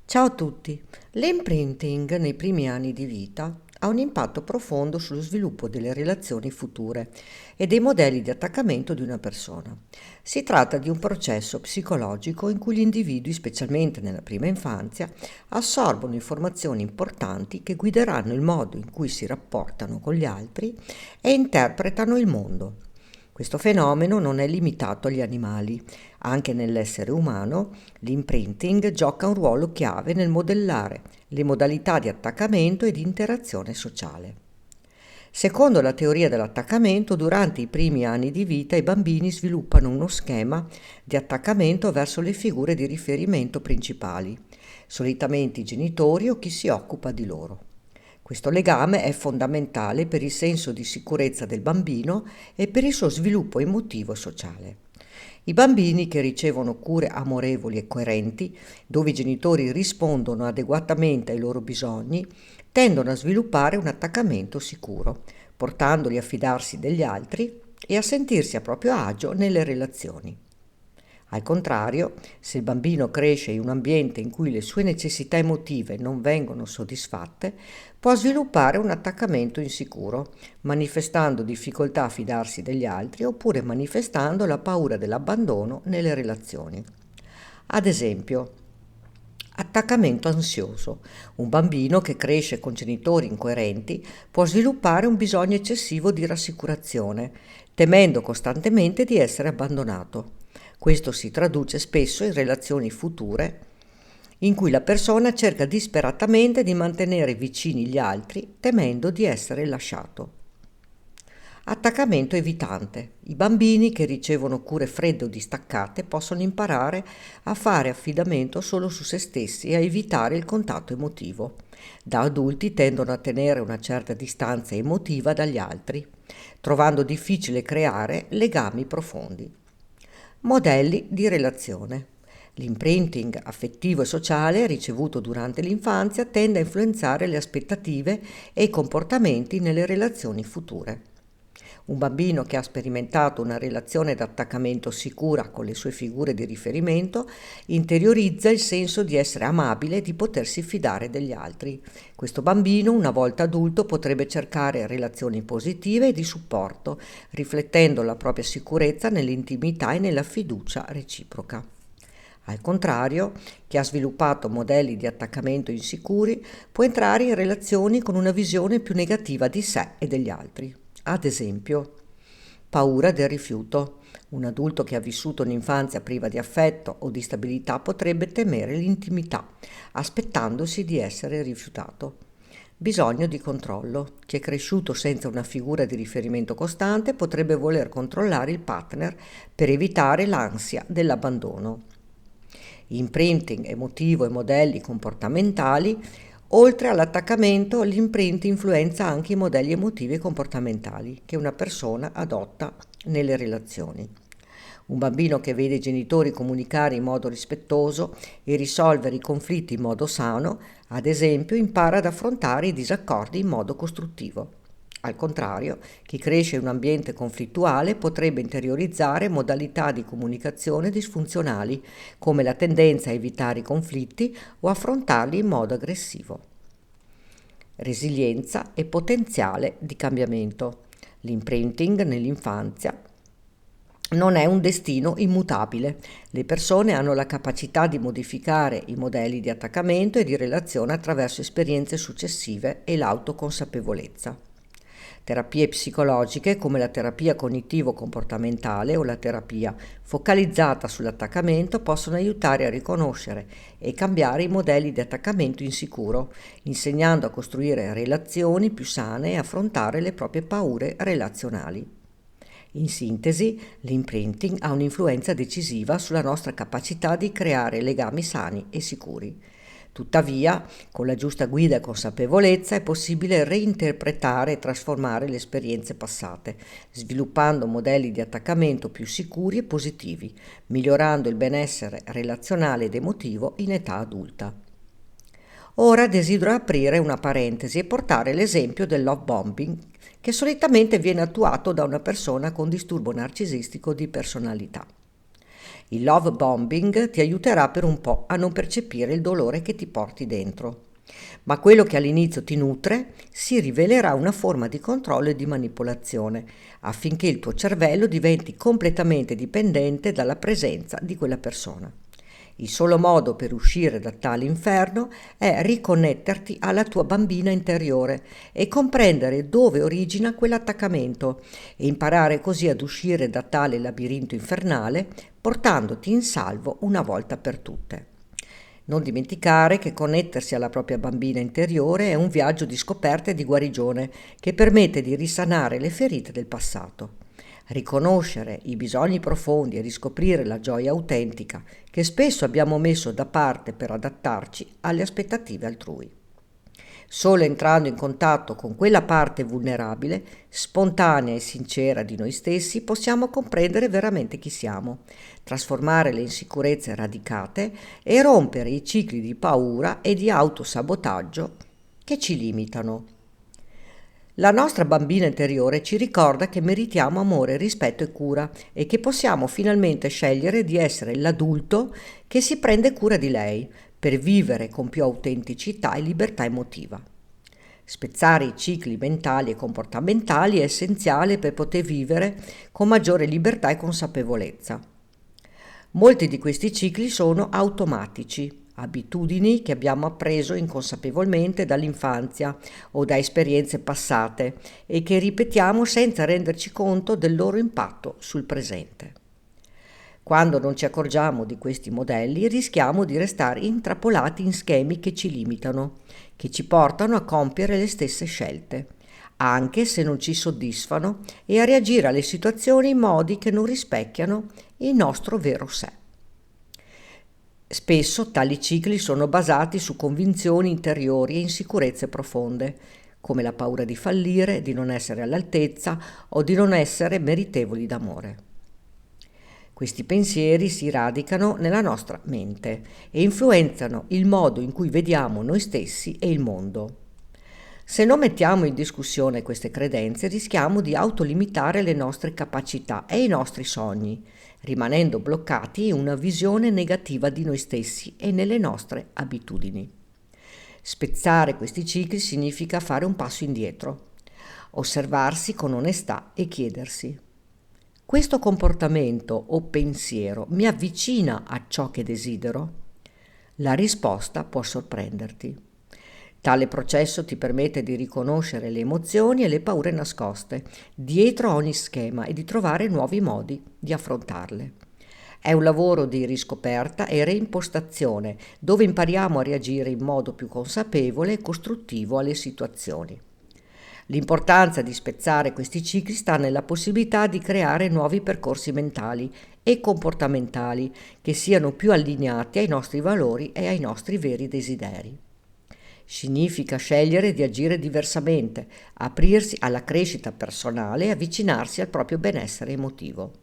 Ciao a tutti! L'imprinting nei primi anni di vita ha un impatto profondo sullo sviluppo delle relazioni future e dei modelli di attaccamento di una persona. Si tratta di un processo psicologico in cui gli individui, specialmente nella prima infanzia, assorbono informazioni importanti che guideranno il modo in cui si rapportano con gli altri e interpretano il mondo. Questo fenomeno non è limitato agli animali. Anche nell'essere umano l'imprinting gioca un ruolo chiave nel modellare le modalità di attaccamento e di interazione sociale. Secondo la teoria dell'attaccamento, durante i primi anni di vita i bambini sviluppano uno schema di attaccamento verso le figure di riferimento principali, solitamente i genitori o chi si occupa di loro. Questo legame è fondamentale per il senso di sicurezza del bambino e per il suo sviluppo emotivo e sociale. I bambini che ricevono cure amorevoli e coerenti, dove i genitori rispondono adeguatamente ai loro bisogni, tendono a sviluppare un attaccamento sicuro, portandoli a fidarsi degli altri e a sentirsi a proprio agio nelle relazioni. Al contrario, se il bambino cresce in un ambiente in cui le sue necessità emotive non vengono soddisfatte, può sviluppare un attaccamento insicuro, manifestando difficoltà a fidarsi degli altri oppure manifestando la paura dell'abbandono nelle relazioni. Ad esempio, attaccamento ansioso. Un bambino che cresce con genitori incoerenti può sviluppare un bisogno eccessivo di rassicurazione, temendo costantemente di essere abbandonato. Questo si traduce spesso in relazioni future in cui la persona cerca disperatamente di mantenere vicini gli altri, temendo di essere lasciato. Attaccamento evitante. I bambini che ricevono cure fredde o distaccate possono imparare a fare affidamento solo su se stessi e a evitare il contatto emotivo. Da adulti tendono a tenere una certa distanza emotiva dagli altri, trovando difficile creare legami profondi. Modelli di relazione. L'imprinting affettivo e sociale ricevuto durante l'infanzia tende a influenzare le aspettative e i comportamenti nelle relazioni future. Un bambino che ha sperimentato una relazione d'attaccamento sicura con le sue figure di riferimento interiorizza il senso di essere amabile e di potersi fidare degli altri. Questo bambino, una volta adulto, potrebbe cercare relazioni positive e di supporto, riflettendo la propria sicurezza nell'intimità e nella fiducia reciproca. Al contrario, chi ha sviluppato modelli di attaccamento insicuri può entrare in relazioni con una visione più negativa di sé e degli altri. Ad esempio, paura del rifiuto. Un adulto che ha vissuto un'infanzia priva di affetto o di stabilità potrebbe temere l'intimità, aspettandosi di essere rifiutato. Bisogno di controllo. Chi è cresciuto senza una figura di riferimento costante potrebbe voler controllare il partner per evitare l'ansia dell'abbandono. Imprinting emotivo e modelli comportamentali. Oltre all'attaccamento, l'imprint influenza anche i modelli emotivi e comportamentali che una persona adotta nelle relazioni. Un bambino che vede i genitori comunicare in modo rispettoso e risolvere i conflitti in modo sano, ad esempio, impara ad affrontare i disaccordi in modo costruttivo. Al contrario, chi cresce in un ambiente conflittuale potrebbe interiorizzare modalità di comunicazione disfunzionali, come la tendenza a evitare i conflitti o affrontarli in modo aggressivo. Resilienza e potenziale di cambiamento. L'imprinting nell'infanzia non è un destino immutabile. Le persone hanno la capacità di modificare i modelli di attaccamento e di relazione attraverso esperienze successive e l'autoconsapevolezza. Terapie psicologiche come la terapia cognitivo-comportamentale o la terapia focalizzata sull'attaccamento possono aiutare a riconoscere e cambiare i modelli di attaccamento insicuro, insegnando a costruire relazioni più sane e affrontare le proprie paure relazionali. In sintesi, l'imprinting ha un'influenza decisiva sulla nostra capacità di creare legami sani e sicuri. Tuttavia, con la giusta guida e consapevolezza è possibile reinterpretare e trasformare le esperienze passate, sviluppando modelli di attaccamento più sicuri e positivi, migliorando il benessere relazionale ed emotivo in età adulta. Ora desidero aprire una parentesi e portare l'esempio del love bombing, che solitamente viene attuato da una persona con disturbo narcisistico di personalità. Il love bombing ti aiuterà per un po' a non percepire il dolore che ti porti dentro. Ma quello che all'inizio ti nutre si rivelerà una forma di controllo e di manipolazione, affinché il tuo cervello diventi completamente dipendente dalla presenza di quella persona. Il solo modo per uscire da tale inferno è riconnetterti alla tua bambina interiore e comprendere dove origina quell'attaccamento e imparare così ad uscire da tale labirinto infernale, portandoti in salvo una volta per tutte. Non dimenticare che connettersi alla propria bambina interiore è un viaggio di scoperta e di guarigione che permette di risanare le ferite del passato. Riconoscere i bisogni profondi e riscoprire la gioia autentica che spesso abbiamo messo da parte per adattarci alle aspettative altrui. Solo entrando in contatto con quella parte vulnerabile, spontanea e sincera di noi stessi, possiamo comprendere veramente chi siamo, trasformare le insicurezze radicate e rompere i cicli di paura e di autosabotaggio che ci limitano. La nostra bambina interiore ci ricorda che meritiamo amore, rispetto e cura e che possiamo finalmente scegliere di essere l'adulto che si prende cura di lei per vivere con più autenticità e libertà emotiva. Spezzare i cicli mentali e comportamentali è essenziale per poter vivere con maggiore libertà e consapevolezza. Molti di questi cicli sono automatici, abitudini che abbiamo appreso inconsapevolmente dall'infanzia o da esperienze passate e che ripetiamo senza renderci conto del loro impatto sul presente. Quando non ci accorgiamo di questi modelli, rischiamo di restare intrappolati in schemi che ci limitano, che ci portano a compiere le stesse scelte, anche se non ci soddisfano, e a reagire alle situazioni in modi che non rispecchiano il nostro vero sé. Spesso tali cicli sono basati su convinzioni interiori e insicurezze profonde, come la paura di fallire, di non essere all'altezza o di non essere meritevoli d'amore. Questi pensieri si radicano nella nostra mente e influenzano il modo in cui vediamo noi stessi e il mondo. Se non mettiamo in discussione queste credenze, rischiamo di autolimitare le nostre capacità e i nostri sogni, rimanendo bloccati in una visione negativa di noi stessi e nelle nostre abitudini. Spezzare questi cicli significa fare un passo indietro, osservarsi con onestà e chiedersi: questo comportamento o pensiero mi avvicina a ciò che desidero? La risposta può sorprenderti. Tale processo ti permette di riconoscere le emozioni e le paure nascoste dietro a ogni schema e di trovare nuovi modi di affrontarle. È un lavoro di riscoperta e reimpostazione dove impariamo a reagire in modo più consapevole e costruttivo alle situazioni. L'importanza di spezzare questi cicli sta nella possibilità di creare nuovi percorsi mentali e comportamentali che siano più allineati ai nostri valori e ai nostri veri desideri. Significa scegliere di agire diversamente, aprirsi alla crescita personale e avvicinarsi al proprio benessere emotivo.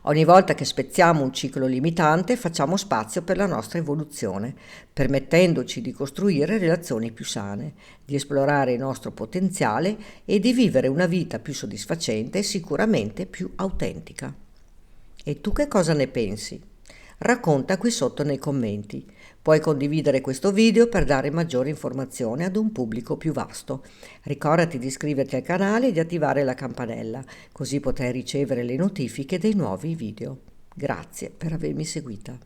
Ogni volta che spezziamo un ciclo limitante, facciamo spazio per la nostra evoluzione, permettendoci di costruire relazioni più sane, di esplorare il nostro potenziale e di vivere una vita più soddisfacente e sicuramente più autentica. E tu che cosa ne pensi? Racconta qui sotto nei commenti. Puoi condividere questo video per dare maggiore informazione ad un pubblico più vasto. Ricordati di iscriverti al canale e di attivare la campanella, così potrai ricevere le notifiche dei nuovi video. Grazie per avermi seguita.